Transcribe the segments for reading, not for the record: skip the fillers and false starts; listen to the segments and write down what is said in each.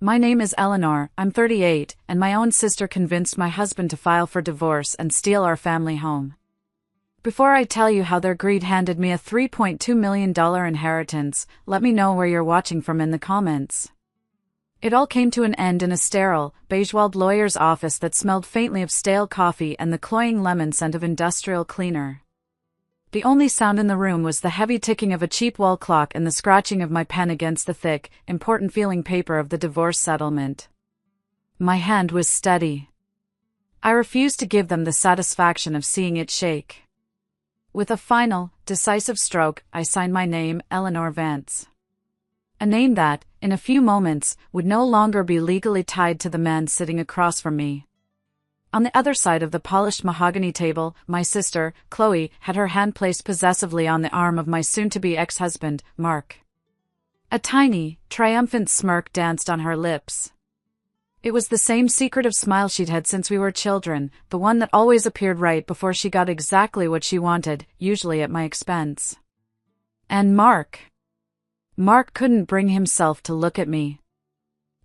My name is Eleanor, I'm 38, and my own sister convinced my husband to file for divorce and steal our family home. Before I tell you how their greed handed me a $3.2 million inheritance, let me know where you're watching from in the comments. It all came to an end in a sterile, beige-walled lawyer's office that smelled faintly of stale coffee and the cloying lemon scent of industrial cleaner. The only sound in the room was the heavy ticking of a cheap wall clock and the scratching of my pen against the thick, important-feeling paper of the divorce settlement. My hand was steady. I refused to give them the satisfaction of seeing it shake. With a final, decisive stroke, I signed my name, Eleanor Vance. A name that, in a few moments, would no longer be legally tied to the man sitting across from me. On the other side of the polished mahogany table, my sister, Chloe, had her hand placed possessively on the arm of my soon-to-be ex-husband, Mark. A tiny, triumphant smirk danced on her lips. It was the same secretive smile she'd had since we were children, the one that always appeared right before she got exactly what she wanted, usually at my expense. And Mark couldn't bring himself to look at me.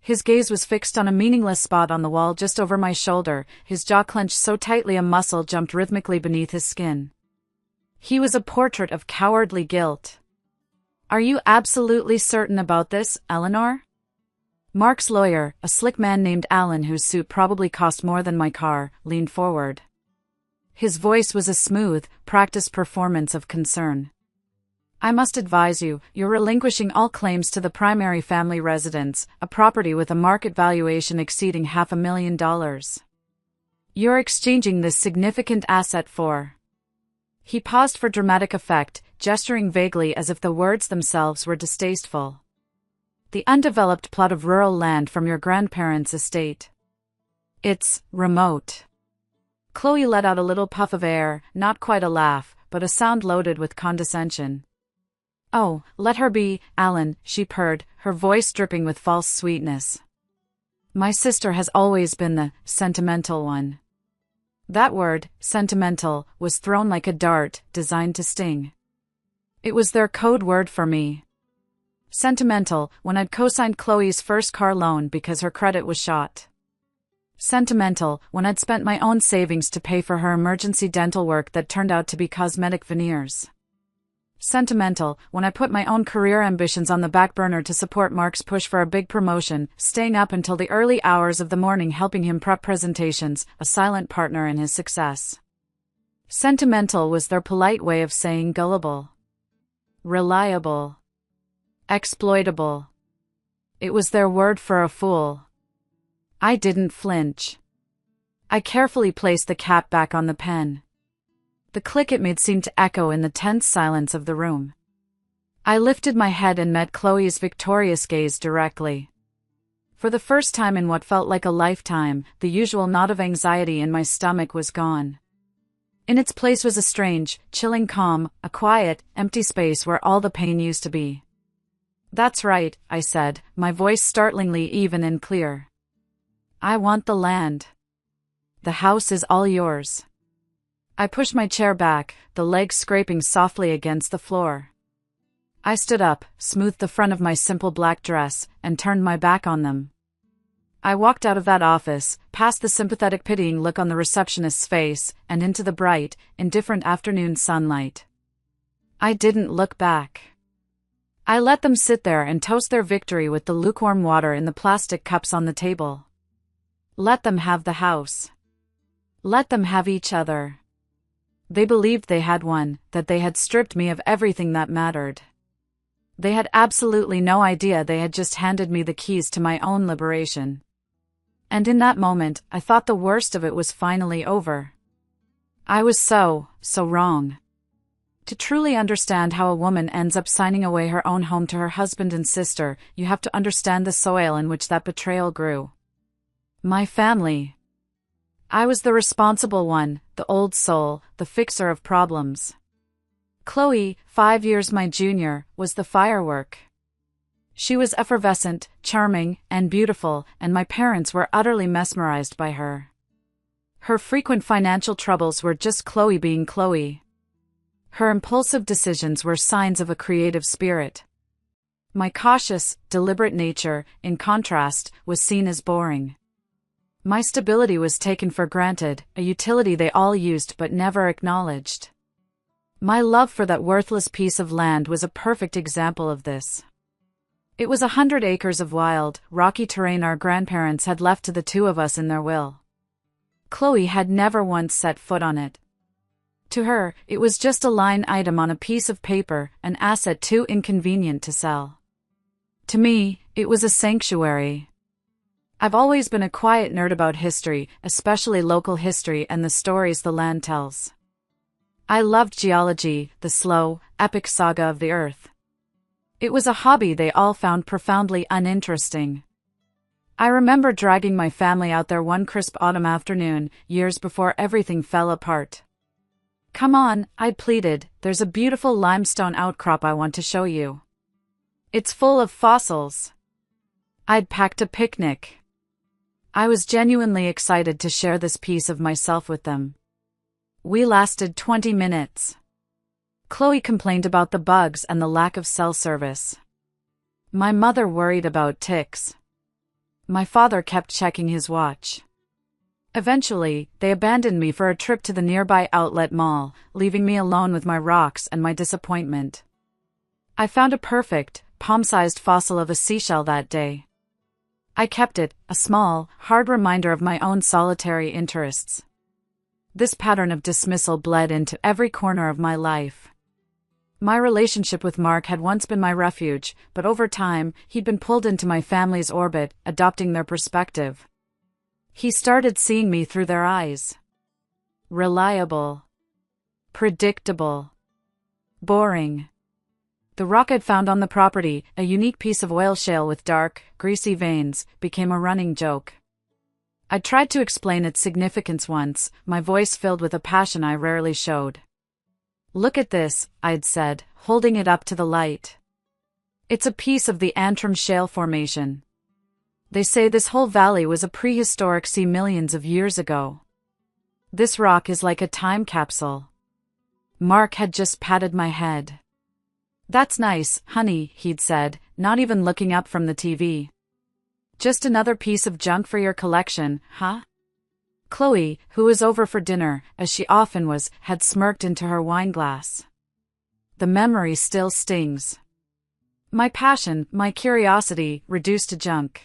His gaze was fixed on a meaningless spot on the wall just over my shoulder, his jaw clenched so tightly a muscle jumped rhythmically beneath his skin. He was a portrait of cowardly guilt. "Are you absolutely certain about this, Eleanor?" Mark's lawyer, a slick man named Alan whose suit probably cost more than my car, leaned forward. His voice was a smooth, practiced performance of concern. "I must advise you, you're relinquishing all claims to the primary family residence, a property with a market valuation exceeding $500,000. You're exchanging this significant asset for—" He paused for dramatic effect, gesturing vaguely as if the words themselves were distasteful. "The undeveloped plot of rural land from your grandparents' estate. It's remote." Chloe let out a little puff of air, not quite a laugh, but a sound loaded with condescension. "Oh, let her be, Alan," she purred, her voice dripping with false sweetness. "My sister has always been the sentimental one." That word, sentimental, was thrown like a dart, designed to sting. It was their code word for me. Sentimental, when I'd co-signed Chloe's first car loan because her credit was shot. Sentimental, when I'd spent my own savings to pay for her emergency dental work that turned out to be cosmetic veneers. Sentimental, when I put my own career ambitions on the back burner to support Mark's push for a big promotion, staying up until the early hours of the morning helping him prep presentations, a silent partner in his success. Sentimental was their polite way of saying gullible. Reliable. Exploitable. It was their word for a fool. I didn't flinch. I carefully placed the cap back on the pen. The click it made seemed to echo in the tense silence of the room. I lifted my head and met Chloe's victorious gaze directly. For the first time in what felt like a lifetime, the usual knot of anxiety in my stomach was gone. In its place was a strange, chilling calm, a quiet, empty space where all the pain used to be. "That's right," I said, my voice startlingly even and clear. "I want the land. The house is all yours." I pushed my chair back, the legs scraping softly against the floor. I stood up, smoothed the front of my simple black dress, and turned my back on them. I walked out of that office, past the sympathetic pitying look on the receptionist's face, and into the bright, indifferent afternoon sunlight. I didn't look back. I let them sit there and toast their victory with the lukewarm water in the plastic cups on the table. Let them have the house. Let them have each other. They believed they had won, that they had stripped me of everything that mattered. They had absolutely no idea they had just handed me the keys to my own liberation. And in that moment, I thought the worst of it was finally over. I was so wrong. To truly understand how a woman ends up signing away her own home to her husband and sister, you have to understand the soil in which that betrayal grew. My family. I was the responsible one, the old soul, the fixer of problems. Chloe, 5 years my junior, was the firework. She was effervescent, charming, and beautiful, and my parents were utterly mesmerized by her. Her frequent financial troubles were just Chloe being Chloe. Her impulsive decisions were signs of a creative spirit. My cautious, deliberate nature, in contrast, was seen as boring. My stability was taken for granted, a utility they all used but never acknowledged. My love for that worthless piece of land was a perfect example of this. It was 100 acres of wild, rocky terrain our grandparents had left to the two of us in their will. Chloe had never once set foot on it. To her, it was just a line item on a piece of paper, an asset too inconvenient to sell. To me, it was a sanctuary. I've always been a quiet nerd about history, especially local history and the stories the land tells. I loved geology, the slow, epic saga of the earth. It was a hobby they all found profoundly uninteresting. I remember dragging my family out there one crisp autumn afternoon, years before everything fell apart. "Come on," I pleaded, "there's a beautiful limestone outcrop I want to show you. It's full of fossils." I'd packed a picnic. I was genuinely excited to share this piece of myself with them. We lasted 20 minutes. Chloe complained about the bugs and the lack of cell service. My mother worried about ticks. My father kept checking his watch. Eventually, they abandoned me for a trip to the nearby outlet mall, leaving me alone with my rocks and my disappointment. I found a perfect, palm-sized fossil of a seashell that day. I kept it, a small, hard reminder of my own solitary interests. This pattern of dismissal bled into every corner of my life. My relationship with Mark had once been my refuge, but over time, he'd been pulled into my family's orbit, adopting their perspective. He started seeing me through their eyes. Reliable. Predictable. Boring. The rock I'd found on the property, a unique piece of oil shale with dark, greasy veins, became a running joke. I tried to explain its significance once, my voice filled with a passion I rarely showed. "Look at this," I'd said, holding it up to the light. "It's a piece of the Antrim Shale Formation. They say this whole valley was a prehistoric sea millions of years ago. This rock is like a time capsule." Mark had just patted my head. "That's nice, honey," he'd said, not even looking up from the TV. "Just another piece of junk for your collection, huh?" Chloe, who was over for dinner, as she often was, had smirked into her wineglass. The memory still stings. My passion, my curiosity, reduced to junk.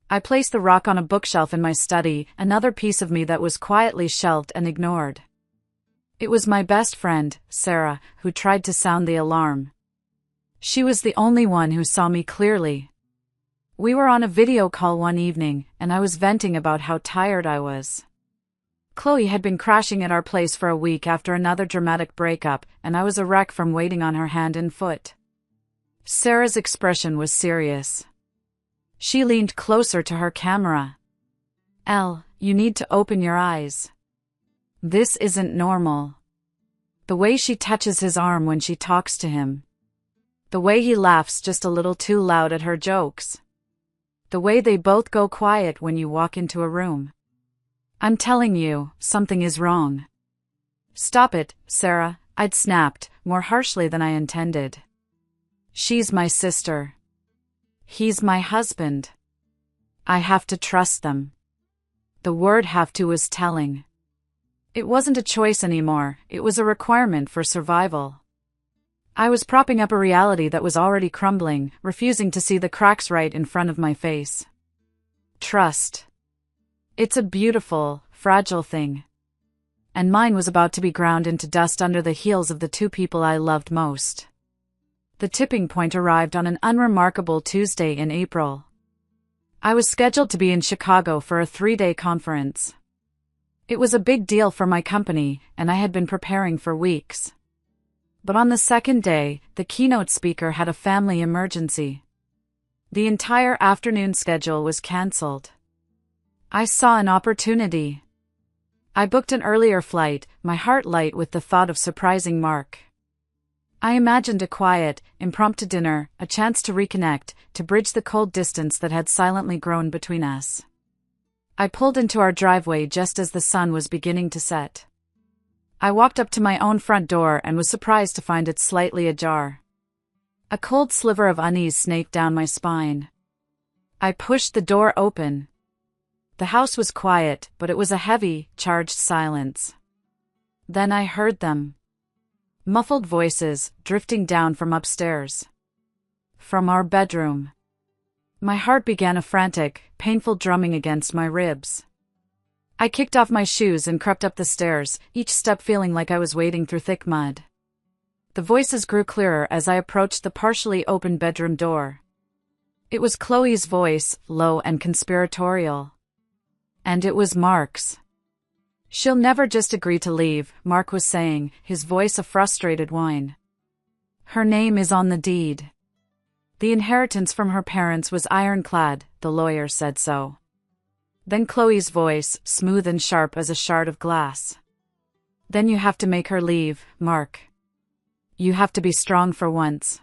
I placed the rock on a bookshelf in my study, another piece of me that was quietly shelved and ignored. It was my best friend, Sarah, who tried to sound the alarm. She was the only one who saw me clearly. We were on a video call one evening, and I was venting about how tired I was. Chloe had been crashing at our place for a week after another dramatic breakup, and I was a wreck from waiting on her hand and foot. Sarah's expression was serious. She leaned closer to her camera. "Elle, you need to open your eyes. This isn't normal." The way she touches his arm when she talks to him. The way he laughs just a little too loud at her jokes. The way they both go quiet when you walk into a room. "I'm telling you, something is wrong." "Stop it, Sarah," I'd snapped, more harshly than I intended. "She's my sister. He's my husband. I have to trust them." The word "have to" was telling. It wasn't a choice anymore, it was a requirement for survival. I was propping up a reality that was already crumbling, refusing to see the cracks right in front of my face. Trust. It's a beautiful, fragile thing. And mine was about to be ground into dust under the heels of the two people I loved most. The tipping point arrived on an unremarkable Tuesday in April. I was scheduled to be in Chicago for a 3-day conference. It was a big deal for my company, and I had been preparing for weeks. But on the second day, the keynote speaker had a family emergency. The entire afternoon schedule was cancelled. I saw an opportunity. I booked an earlier flight, my heart light with the thought of surprising Mark. I imagined a quiet, impromptu dinner, a chance to reconnect, to bridge the cold distance that had silently grown between us. I pulled into our driveway just as the sun was beginning to set. I walked up to my own front door and was surprised to find it slightly ajar. A cold sliver of unease snaked down my spine. I pushed the door open. The house was quiet, but it was a heavy, charged silence. Then I heard them. Muffled voices, drifting down from upstairs. From our bedroom. My heart began a frantic, painful drumming against my ribs. I kicked off my shoes and crept up the stairs, each step feeling like I was wading through thick mud. The voices grew clearer as I approached the partially open bedroom door. It was Chloe's voice, low and conspiratorial. And it was Mark's. "She'll never just agree to leave," Mark was saying, his voice a frustrated whine. "Her name is on the deed. The inheritance from her parents was ironclad, the lawyer said so." Then Chloe's voice, smooth and sharp as a shard of glass. "Then you have to make her leave, Mark. You have to be strong for once.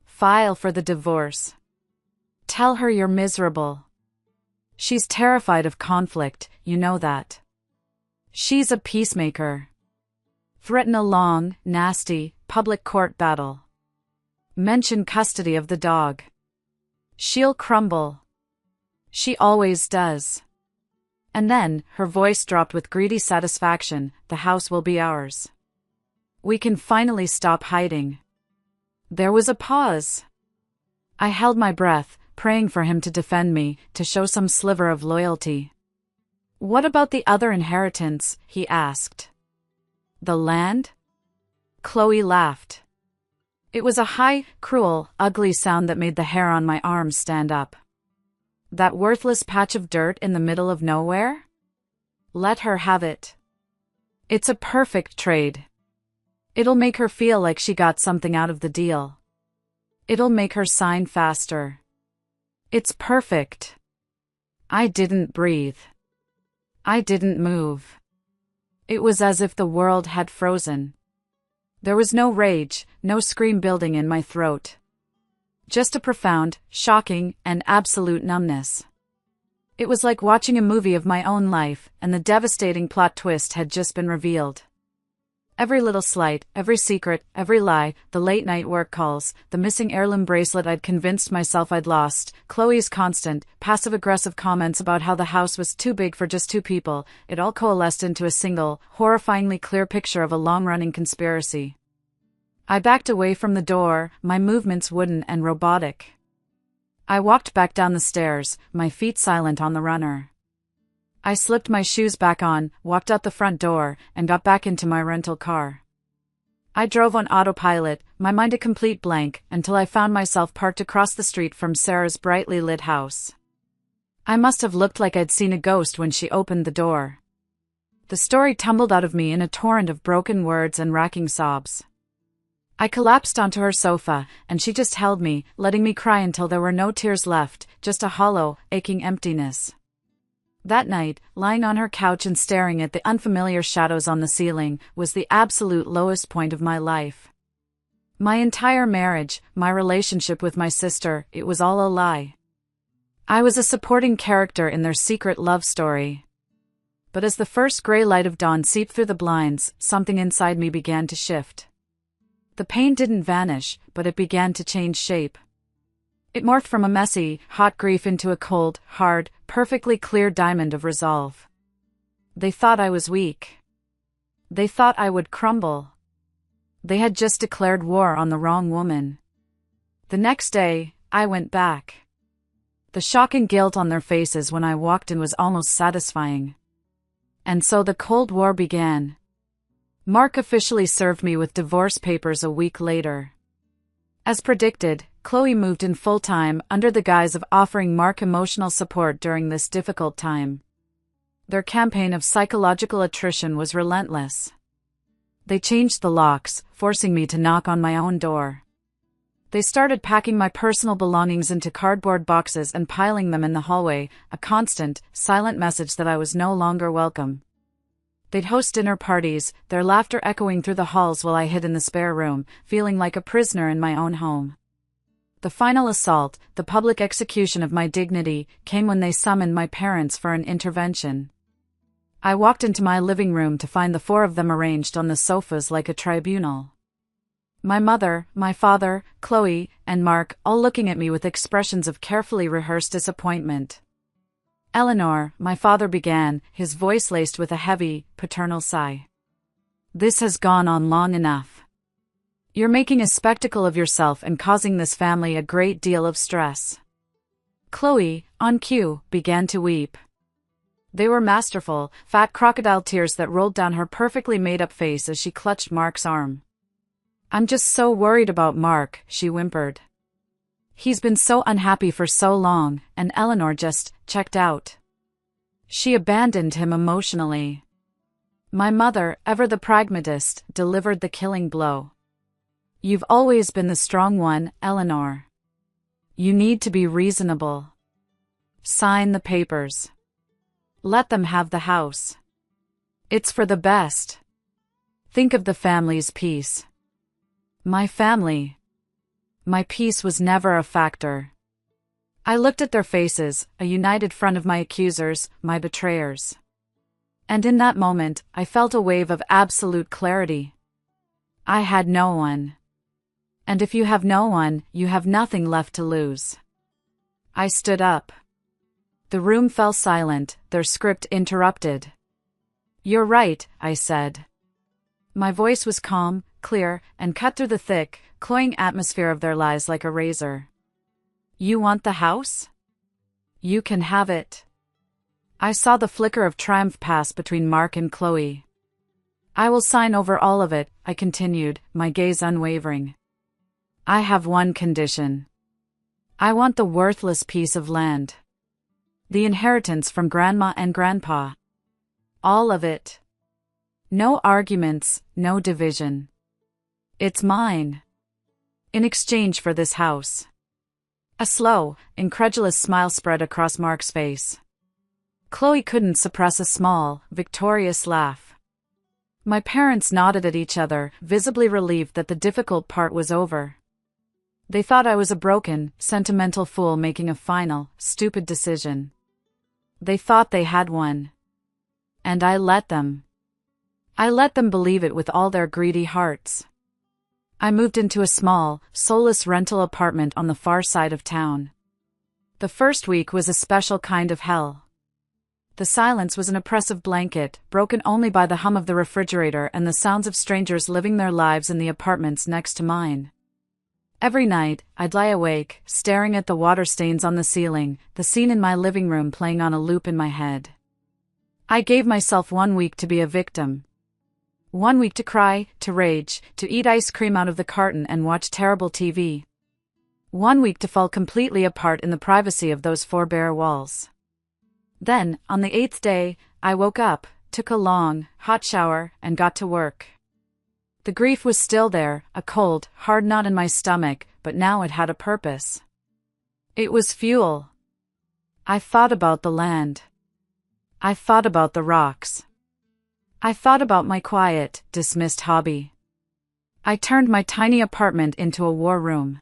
File for the divorce. Tell her you're miserable. She's terrified of conflict, you know that. She's a peacemaker. Threaten a long, nasty, public court battle. Mention custody of the dog. She'll crumble. She always does." And then, her voice dropped with greedy satisfaction, "The house will be ours. We can finally stop hiding." There was a pause. I held my breath, praying for him to defend me, to show some sliver of loyalty. "What about the other inheritance?" he asked. "The land?" Chloe laughed. It was a high, cruel, ugly sound that made the hair on my arms stand up. "That worthless patch of dirt in the middle of nowhere? Let her have it. It's a perfect trade. It'll make her feel like she got something out of the deal. It'll make her sign faster. It's perfect." I didn't breathe. I didn't move. It was as if the world had frozen. There was no rage, no scream building in my throat. Just a profound, shocking, and absolute numbness. It was like watching a movie of my own life, and the devastating plot twist had just been revealed. Every little slight, every secret, every lie, the late-night work calls, the missing heirloom bracelet I'd convinced myself I'd lost, Chloe's constant, passive-aggressive comments about how the house was too big for just two people, it all coalesced into a single, horrifyingly clear picture of a long-running conspiracy. I backed away from the door, my movements wooden and robotic. I walked back down the stairs, my feet silent on the runner. I slipped my shoes back on, walked out the front door, and got back into my rental car. I drove on autopilot, my mind a complete blank, until I found myself parked across the street from Sarah's brightly lit house. I must have looked like I'd seen a ghost when she opened the door. The story tumbled out of me in a torrent of broken words and racking sobs. I collapsed onto her sofa, and she just held me, letting me cry until there were no tears left, just a hollow, aching emptiness. That night, lying on her couch and staring at the unfamiliar shadows on the ceiling, was the absolute lowest point of my life. My entire marriage, my relationship with my sister, it was all a lie. I was a supporting character in their secret love story. But as the first gray light of dawn seeped through the blinds, something inside me began to shift. The pain didn't vanish, but it began to change shape. It morphed from a messy, hot grief into a cold, hard, perfectly clear diamond of resolve. They thought I was weak. They thought I would crumble. They had just declared war on the wrong woman. The next day, I went back. The shocking guilt on their faces when I walked in was almost satisfying. And so the Cold War began. Mark officially served me with divorce papers a week later. As predicted, Chloe moved in full-time under the guise of offering Mark emotional support during this difficult time. Their campaign of psychological attrition was relentless. They changed the locks, forcing me to knock on my own door. They started packing my personal belongings into cardboard boxes and piling them in the hallway, a constant, silent message that I was no longer welcome. They'd host dinner parties, their laughter echoing through the halls while I hid in the spare room, feeling like a prisoner in my own home. The final assault, the public execution of my dignity, came when they summoned my parents for an intervention. I walked into my living room to find the four of them arranged on the sofas like a tribunal. My mother, my father, Chloe, and Mark all looking at me with expressions of carefully rehearsed disappointment. Eleanor, my father began, his voice laced with a heavy, paternal sigh. This has gone on long enough. You're making a spectacle of yourself and causing this family a great deal of stress. Chloe, on cue, began to weep. They were masterful, fat crocodile tears that rolled down her perfectly made-up face as she clutched Mark's arm. I'm just so worried about Mark, she whimpered. He's been so unhappy for so long, and Eleanor just checked out. She abandoned him emotionally. My mother, ever the pragmatist, delivered the killing blow. You've always been the strong one, Eleanor. You need to be reasonable. Sign the papers. Let them have the house. It's for the best. Think of the family's peace. My family. My peace was never a factor. I looked at their faces, a united front of my accusers, my betrayers. And in that moment, I felt a wave of absolute clarity. I had no one. And if you have no one, you have nothing left to lose. I stood up. The room fell silent, their script interrupted. You're right, I said. My voice was calm, clear, and cut through the thick, cloying atmosphere of their lies like a razor. You want the house? You can have it. I saw the flicker of triumph pass between Mark and Chloe. I will sign over all of it, I continued, my gaze unwavering. I have one condition. I want the worthless piece of land. The inheritance from Grandma and Grandpa. All of it. No arguments, no division. It's mine. In exchange for this house. A slow, incredulous smile spread across Mark's face. Chloe couldn't suppress a small, victorious laugh. My parents nodded at each other, visibly relieved that the difficult part was over. They thought I was a broken, sentimental fool making a final, stupid decision. They thought they had won. And I let them. I let them believe it with all their greedy hearts. I moved into a small, soulless rental apartment on the far side of town. The first week was a special kind of hell. The silence was an oppressive blanket, broken only by the hum of the refrigerator and the sounds of strangers living their lives in the apartments next to mine. Every night, I'd lie awake, staring at the water stains on the ceiling, the scene in my living room playing on a loop in my head. I gave myself 1 week to be a victim. 1 week to cry, to rage, to eat ice cream out of the carton and watch terrible TV. 1 week to fall completely apart in the privacy of those 4 bare walls. Then, on the 8th day, I woke up, took a long, hot shower, and got to work. The grief was still there, a cold, hard knot in my stomach, but now it had a purpose. It was fuel. I thought about the land. I thought about the rocks. I thought about my quiet, dismissed hobby. I turned my tiny apartment into a war room.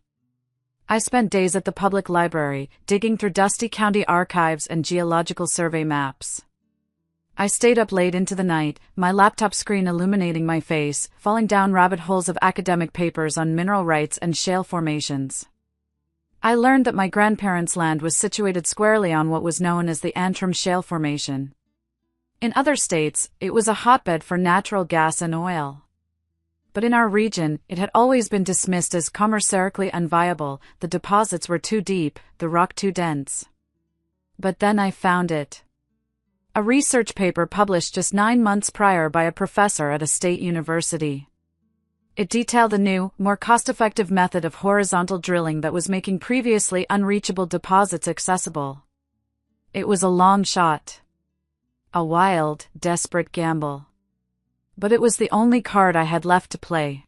I spent days at the public library, digging through dusty county archives and geological survey maps. I stayed up late into the night, my laptop screen illuminating my face, falling down rabbit holes of academic papers on mineral rights and shale formations. I learned that my grandparents' land was situated squarely on what was known as the Antrim Shale Formation. In other states, it was a hotbed for natural gas and oil. But in our region, it had always been dismissed as commercially unviable, the deposits were too deep, the rock too dense. But then I found it. A research paper published just 9 months prior by a professor at a state university. It detailed a new, more cost-effective method of horizontal drilling that was making previously unreachable deposits accessible. It was a long shot. A wild, desperate gamble. But it was the only card I had left to play.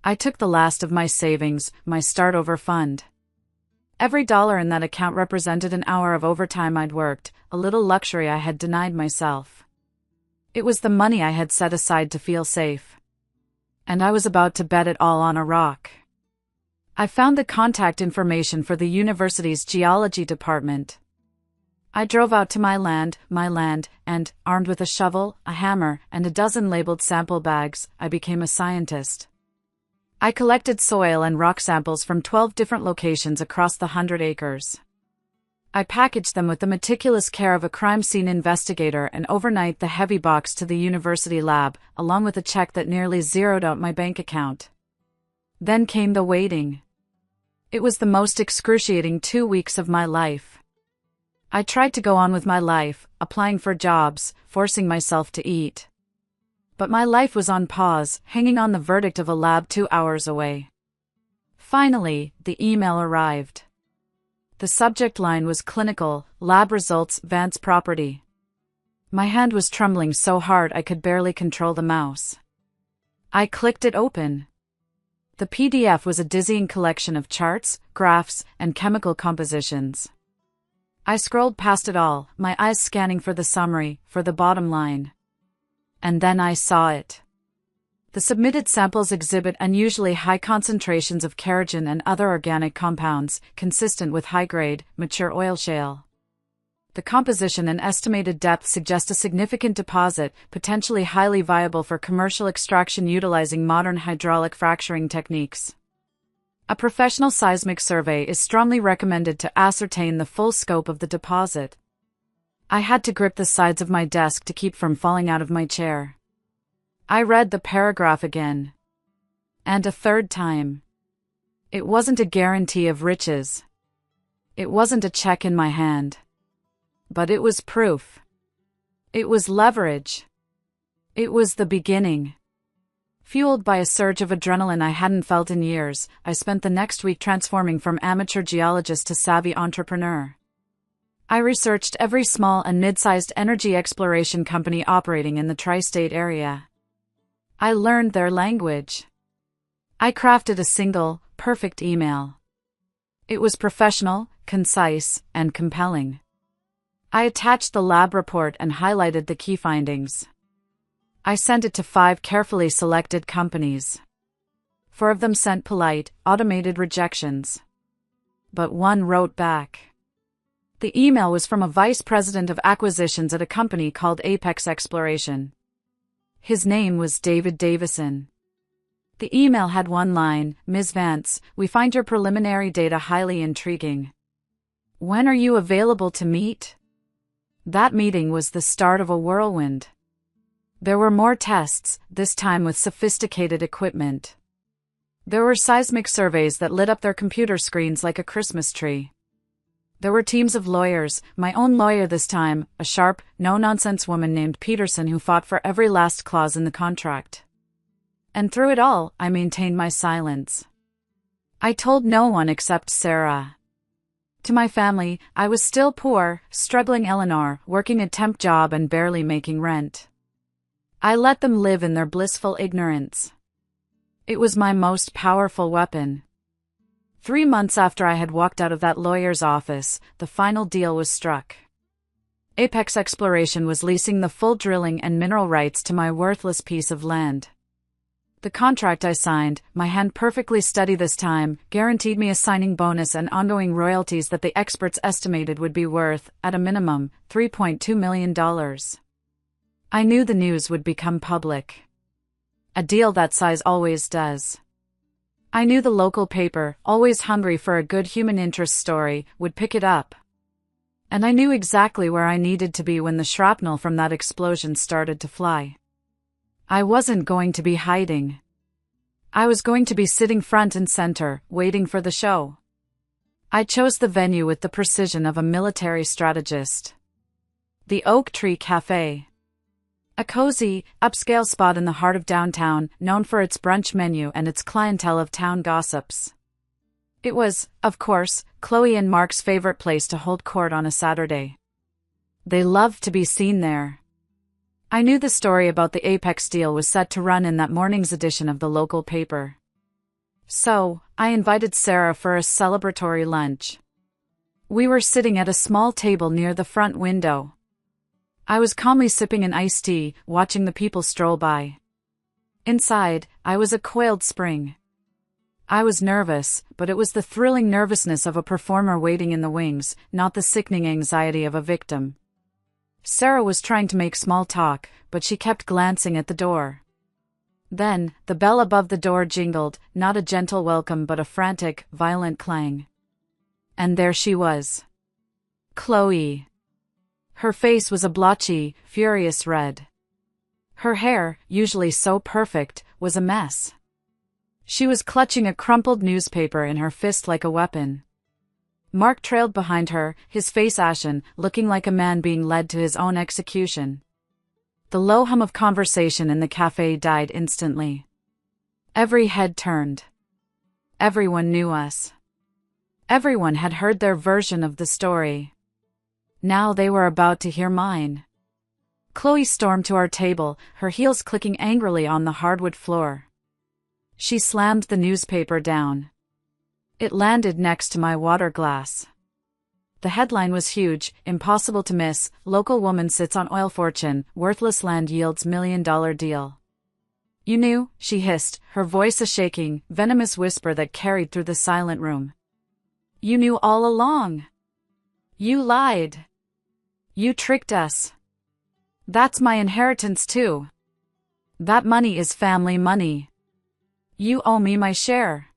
I took the last of my savings, my start-over fund. Every dollar in that account represented an hour of overtime I'd worked, a little luxury I had denied myself. It was the money I had set aside to feel safe. And I was about to bet it all on a rock. I found the contact information for the university's geology department. I drove out to my land, and, armed with a shovel, a hammer, and a dozen labeled sample bags, I became a scientist. I collected soil and rock samples from 12 different locations across the 100 acres. I packaged them with the meticulous care of a crime scene investigator and overnight the heavy box to the university lab, along with a check that nearly zeroed out my bank account. Then came the waiting. It was the most excruciating 2 weeks of my life. I tried to go on with my life, applying for jobs, forcing myself to eat. But my life was on pause, hanging on the verdict of a lab 2 hours away. Finally, the email arrived. The subject line was clinical, lab results, Vance property. My hand was trembling so hard I could barely control the mouse. I clicked it open. The PDF was a dizzying collection of charts, graphs, and chemical compositions. I scrolled past it all, my eyes scanning for the summary, for the bottom line. And then I saw it. The submitted samples exhibit unusually high concentrations of kerogen and other organic compounds, consistent with high-grade, mature oil shale. The composition and estimated depth suggest a significant deposit, potentially highly viable for commercial extraction utilizing modern hydraulic fracturing techniques. A professional seismic survey is strongly recommended to ascertain the full scope of the deposit. I had to grip the sides of my desk to keep from falling out of my chair. I read the paragraph again. And a third time. It wasn't a guarantee of riches. It wasn't a check in my hand. But it was proof. It was leverage. It was the beginning. Fueled by a surge of adrenaline I hadn't felt in years, I spent the next week transforming from amateur geologist to savvy entrepreneur. I researched every small and mid-sized energy exploration company operating in the tri-state area. I learned their language. I crafted a single, perfect email. It was professional, concise, and compelling. I attached the lab report and highlighted the key findings. I sent it to 5 carefully selected companies. 4 of them sent polite, automated rejections. But 1 wrote back. The email was from a vice president of acquisitions at a company called Apex Exploration. His name was David Davison. The email had one line: Ms. Vance, we find your preliminary data highly intriguing. When are you available to meet? That meeting was the start of a whirlwind. There were more tests, this time with sophisticated equipment. There were seismic surveys that lit up their computer screens like a Christmas tree. There were teams of lawyers, my own lawyer this time, a sharp, no-nonsense woman named Peterson who fought for every last clause in the contract. And through it all, I maintained my silence. I told no one except Sarah. To my family, I was still poor, struggling Eleanor, working a temp job and barely making rent. I let them live in their blissful ignorance. It was my most powerful weapon. 3 months after I had walked out of that lawyer's office, the final deal was struck. Apex Exploration was leasing the full drilling and mineral rights to my worthless piece of land. The contract I signed, my hand perfectly steady this time, guaranteed me a signing bonus and ongoing royalties that the experts estimated would be worth, at a minimum, $3.2 million. I knew the news would become public. A deal that size always does. I knew the local paper, always hungry for a good human interest story, would pick it up. And I knew exactly where I needed to be when the shrapnel from that explosion started to fly. I wasn't going to be hiding. I was going to be sitting front and center, waiting for the show. I chose the venue with the precision of a military strategist. The Oak Tree Cafe. A cozy, upscale spot in the heart of downtown, known for its brunch menu and its clientele of town gossips. It was, of course, Chloe and Mark's favorite place to hold court on a Saturday. They loved to be seen there. I knew the story about the Apex deal was set to run in that morning's edition of the local paper. So, I invited Sarah for a celebratory lunch. We were sitting at a small table near the front window. I was calmly sipping an iced tea, watching the people stroll by. Inside, I was a coiled spring. I was nervous, but it was the thrilling nervousness of a performer waiting in the wings, not the sickening anxiety of a victim. Sarah was trying to make small talk, but she kept glancing at the door. Then, the bell above the door jingled, not a gentle welcome but a frantic, violent clang. And there she was. Chloe. Her face was a blotchy, furious red. Her hair, usually so perfect, was a mess. She was clutching a crumpled newspaper in her fist like a weapon. Mark trailed behind her, his face ashen, looking like a man being led to his own execution. The low hum of conversation in the cafe died instantly. Every head turned. Everyone knew us. Everyone had heard their version of the story. Now they were about to hear mine. Chloe stormed to our table, her heels clicking angrily on the hardwood floor. She slammed the newspaper down. It landed next to my water glass. The headline was huge, impossible to miss: local woman sits on oil fortune, worthless land yields $1 million deal. You knew, she hissed, her voice a shaking, venomous whisper that carried through the silent room. You knew all along. You lied. You tricked us. That's my inheritance too. That money is family money. You owe me my share.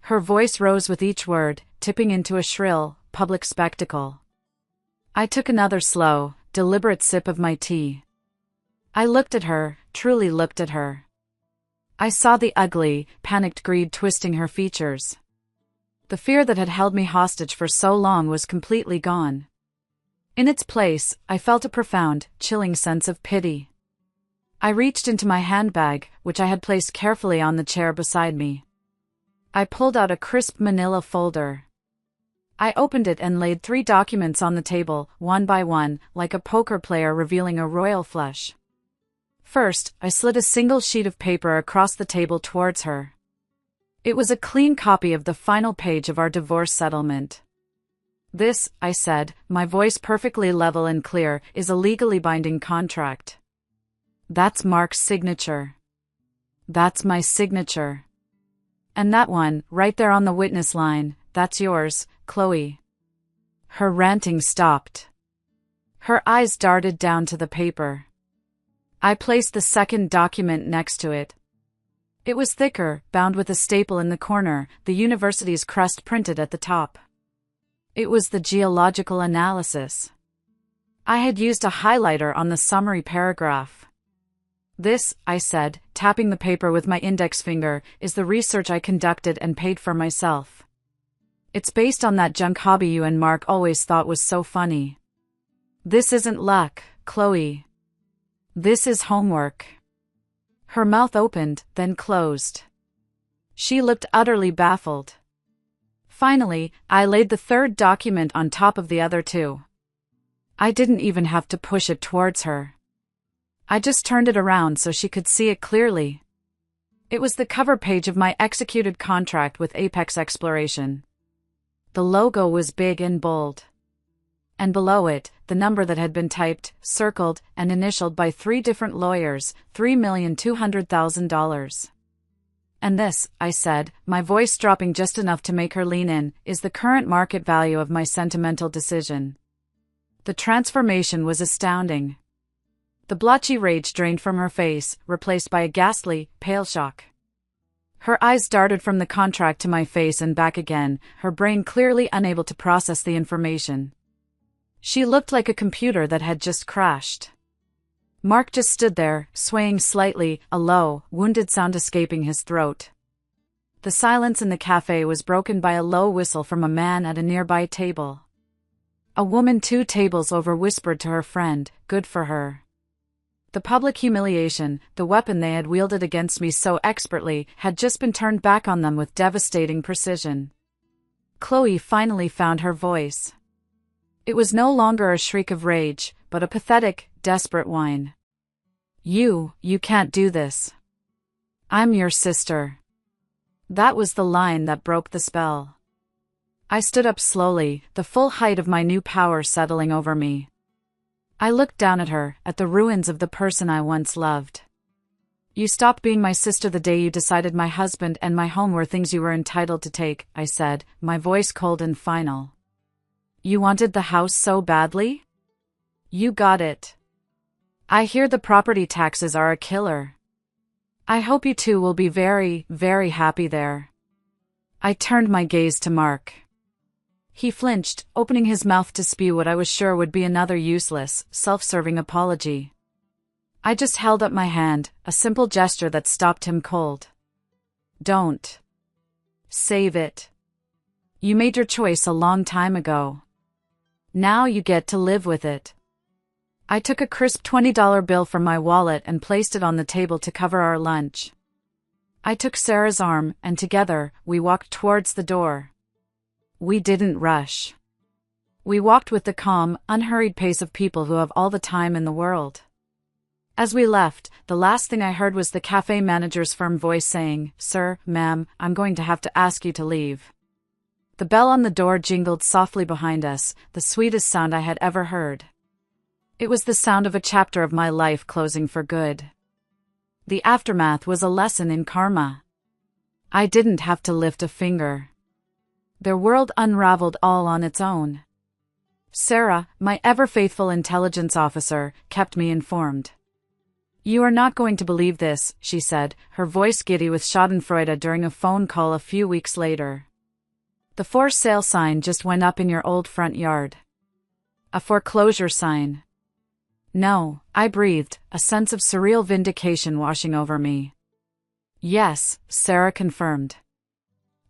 Her voice rose with each word, tipping into a shrill, public spectacle. I took another slow, deliberate sip of my tea. I looked at her, truly looked at her. I saw the ugly, panicked greed twisting her features. The fear that had held me hostage for so long was completely gone. In its place, I felt a profound, chilling sense of pity. I reached into my handbag, which I had placed carefully on the chair beside me. I pulled out a crisp manila folder. I opened it and laid 3 documents on the table, one by one, like a poker player revealing a royal flush. First, I slid a single sheet of paper across the table towards her. It was a clean copy of the final page of our divorce settlement. This, I said, my voice perfectly level and clear, is a legally binding contract. That's Mark's signature. That's my signature. And that one, right there on the witness line, that's yours, Chloe. Her ranting stopped. Her eyes darted down to the paper. I placed the second document next to it. It was thicker, bound with a staple in the corner, the university's crest printed at the top. It was the geological analysis. I had used a highlighter on the summary paragraph. This, I said, tapping the paper with my index finger, is the research I conducted and paid for myself. It's based on that junk hobby you and Mark always thought was so funny. This isn't luck, Chloe. This is homework. Her mouth opened, then closed. She looked utterly baffled. Finally, I laid the third document on top of the other 2. I didn't even have to push it towards her. I just turned it around so she could see it clearly. It was the cover page of my executed contract with Apex Exploration. The logo was big and bold. And below it, the number that had been typed, circled, and initialed by 3 different lawyers, $3,200,000. And this, I said, my voice dropping just enough to make her lean in, is the current market value of my sentimental decision. The transformation was astounding. The blotchy rage drained from her face, replaced by a ghastly, pale shock. Her eyes darted from the contract to my face and back again, her brain clearly unable to process the information. She looked like a computer that had just crashed. Mark just stood there, swaying slightly, a low, wounded sound escaping his throat. The silence in the cafe was broken by a low whistle from a man at a nearby table. A woman 2 tables over whispered to her friend, "Good for her." The public humiliation, the weapon they had wielded against me so expertly, had just been turned back on them with devastating precision. Chloe finally found her voice. It was no longer a shriek of rage, but a pathetic, desperate whine. You can't do this. I'm your sister." That was the line that broke the spell. I stood up slowly, the full height of my new power settling over me. I looked down at her, at the ruins of the person I once loved. "You stopped being my sister the day you decided my husband and my home were things you were entitled to take," I said, my voice cold and final. "You wanted the house so badly? You got it. I hear the property taxes are a killer. I hope you two will be very, very happy there. I turned my gaze to Mark. He flinched, opening his mouth to spew what I was sure would be another useless, self-serving apology. I just held up my hand, a simple gesture that stopped him cold. Don't. Save it. You made your choice a long time ago. Now you get to live with it. I took a crisp $20 bill from my wallet and placed it on the table to cover our lunch. I took Sarah's arm, and together, we walked towards the door. We didn't rush. We walked with the calm, unhurried pace of people who have all the time in the world. As we left, the last thing I heard was the cafe manager's firm voice saying, "Sir, ma'am, I'm going to have to ask you to leave." The bell on the door jingled softly behind us, the sweetest sound I had ever heard. It was the sound of a chapter of my life closing for good. The aftermath was a lesson in karma. I didn't have to lift a finger. Their world unraveled all on its own. Sarah, my ever-faithful intelligence officer, kept me informed. "You are not going to believe this," she said, her voice giddy with schadenfreude during a phone call a few weeks later. "The for sale sign just went up in your old front yard." A foreclosure sign. No, I breathed, a sense of surreal vindication washing over me. "Yes," Sarah confirmed.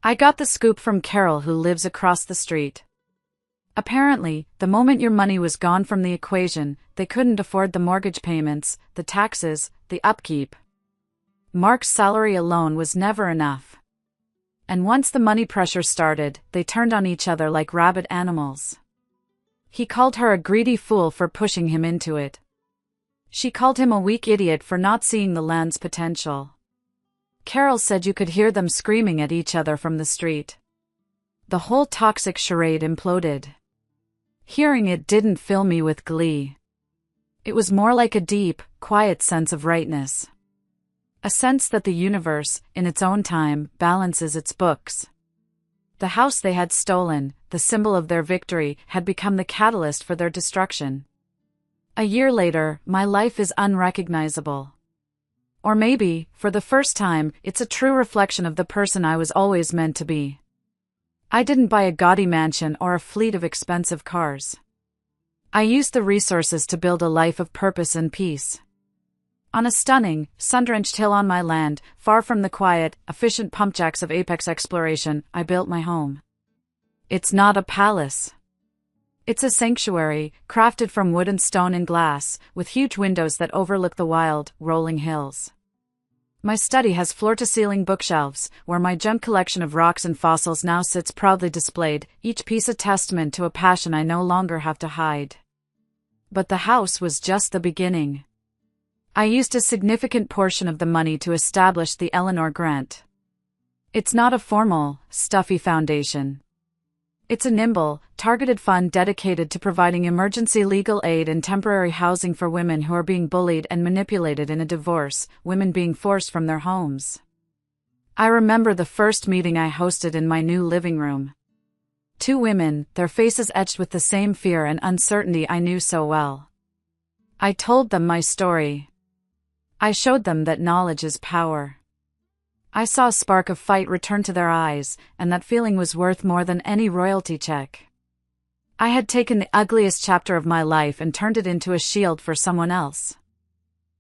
"I got the scoop from Carol, who lives across the street. Apparently, the moment your money was gone from the equation, they couldn't afford the mortgage payments, the taxes, the upkeep. Mark's salary alone was never enough. And once the money pressure started, they turned on each other like rabid animals. He called her a greedy fool for pushing him into it. She called him a weak idiot for not seeing the land's potential. Carol said you could hear them screaming at each other from the street. The whole toxic charade imploded. Hearing it didn't fill me with glee. It was more like a deep, quiet sense of rightness. A sense that the universe, in its own time, balances its books. The house they had stolen, the symbol of their victory, had become the catalyst for their destruction. A year later, my life is unrecognizable. Or maybe, for the first time, it's a true reflection of the person I was always meant to be. I didn't buy a gaudy mansion or a fleet of expensive cars. I used the resources to build a life of purpose and peace. On a stunning, sun-drenched hill on my land, far from the quiet, efficient pumpjacks of apex exploration, I built my home. It's not a palace. It's a sanctuary, crafted from wood and stone and glass, with huge windows that overlook the wild, rolling hills. My study has floor-to-ceiling bookshelves, where my gem collection of rocks and fossils now sits proudly displayed, each piece a testament to a passion I no longer have to hide. But the house was just the beginning. I used a significant portion of the money to establish the Eleanor Grant. It's not a formal, stuffy foundation. It's a nimble, targeted fund dedicated to providing emergency legal aid and temporary housing for women who are being bullied and manipulated in a divorce, women being forced from their homes. I remember the first meeting I hosted in my new living room. 2 women, their faces etched with the same fear and uncertainty I knew so well. I told them my story. I showed them that knowledge is power. I saw a spark of fight return to their eyes, and that feeling was worth more than any royalty check. I had taken the ugliest chapter of my life and turned it into a shield for someone else.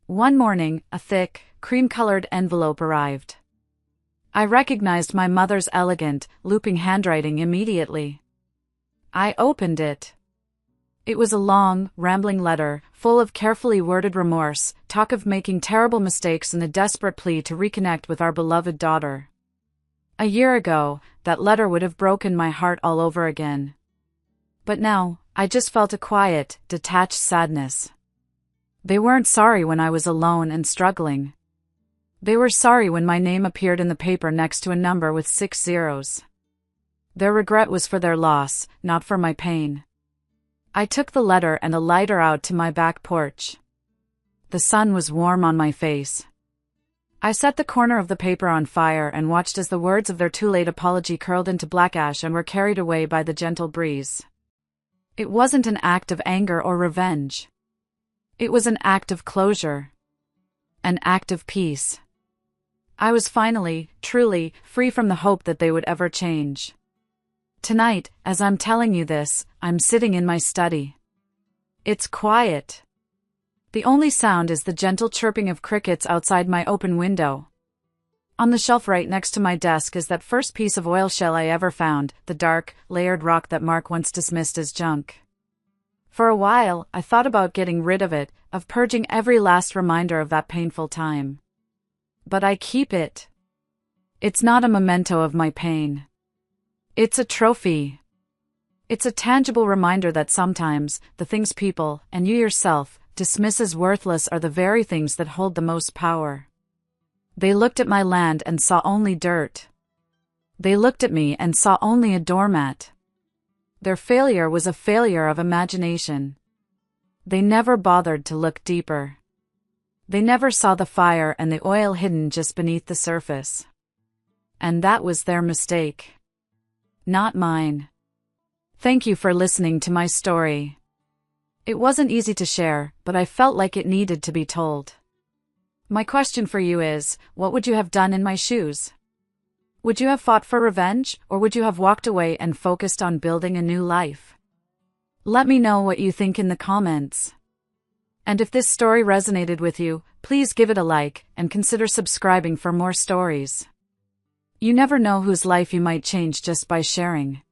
One morning, a thick, cream-colored envelope arrived. I recognized my mother's elegant, looping handwriting immediately. I opened it. It was a long, rambling letter, full of carefully worded remorse, talk of making terrible mistakes and a desperate plea to reconnect with our beloved daughter. A year ago, that letter would have broken my heart all over again. But now, I just felt a quiet, detached sadness. They weren't sorry when I was alone and struggling. They were sorry when my name appeared in the paper next to a number with 6 zeros. Their regret was for their loss, not for my pain. I took the letter and a lighter out to my back porch. The sun was warm on my face. I set the corner of the paper on fire and watched as the words of their too-late apology curled into black ash and were carried away by the gentle breeze. It wasn't an act of anger or revenge. It was an act of closure. An act of peace. I was finally, truly, free from the hope that they would ever change. Tonight, as I'm telling you this, I'm sitting in my study. It's quiet. The only sound is the gentle chirping of crickets outside my open window. On the shelf right next to my desk is that first piece of oil shell I ever found, the dark, layered rock that Mark once dismissed as junk. For a while, I thought about getting rid of it, of purging every last reminder of that painful time. But I keep it. It's not a memento of my pain. It's a trophy. It's a tangible reminder that sometimes, the things people, and you yourself, dismiss as worthless are the very things that hold the most power. They looked at my land and saw only dirt. They looked at me and saw only a doormat. Their failure was a failure of imagination. They never bothered to look deeper. They never saw the fire and the oil hidden just beneath the surface. And that was their mistake. Not mine. Thank you for listening to my story. It wasn't easy to share, but I felt like it needed to be told. My question for you is, what would you have done in my shoes? Would you have fought for revenge, or would you have walked away and focused on building a new life? Let me know what you think in the comments. And if this story resonated with you, please give it a like, and consider subscribing for more stories. You never know whose life you might change just by sharing.